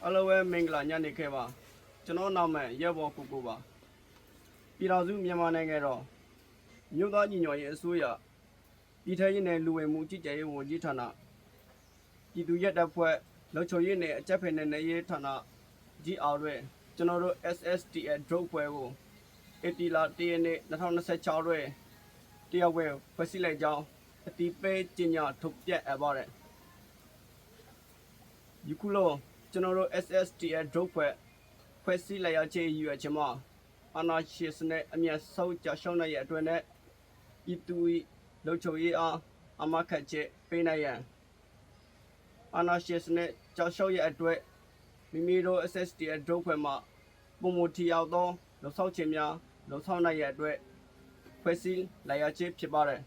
အားလုံးပဲမင်္ဂလာညနေခင်းပါကျွန်တော်နာမည်ရဲဘော်ကိုကိုပါပြည်တော်စုမြန်မာနိုင်ငံတော်မြို့သားညီညွတ်ရေးအစိုးရပြည်ထရေးနယ်လူဝင်မှုကြီးကြပ်ရေးဝန်ကြီးဌာနပြည်သူ့ရဲတပ်ဖွဲ့လုံခြုံရေးနယ်အကြပ်ဖက်နယ်နယ်ရေးဌာနကြီးအော်တွင်ကျွန်တော်တို့ SSDF ဒရုတ်ပွဲကိုဧပြီလ1ရက်နေ့2026တွင်တရားဝင်ဖွဲ့စည်းလိုက်ကြောင်းအတိပေးကြေညာထုတ်ပြန်အပ်ပါတယ်ယခုလိုကျွန်တော်တို့ SSDF ဒရုတ်ဖွဲ့စည်းလိုက်ရခြင်းရည်ရွယ်ချက်မှာအာဏာရှင်စနစ်အမြတ်ဆုံးကြရှုံးနိုင်ရတဲ့အတွက်နဲ့ပြည်သူ့လုံခြုံရေးအားအမခတ်ချက်ပေးနိုင်ရန်အာဏာရှင်စနစ်ကြရှုံးရတဲ့အတွက်မိမိတို့ SSDF ဒရုတ်ဖွဲ့မှာပုံမထီရောက်သောလုံဆောင်ခြင်းများလုံဆောင်နိုင်ရတဲ့အတွက်ဖွဲ့စည်းလိုက်ရခြင်းဖြစ်ပါတယ်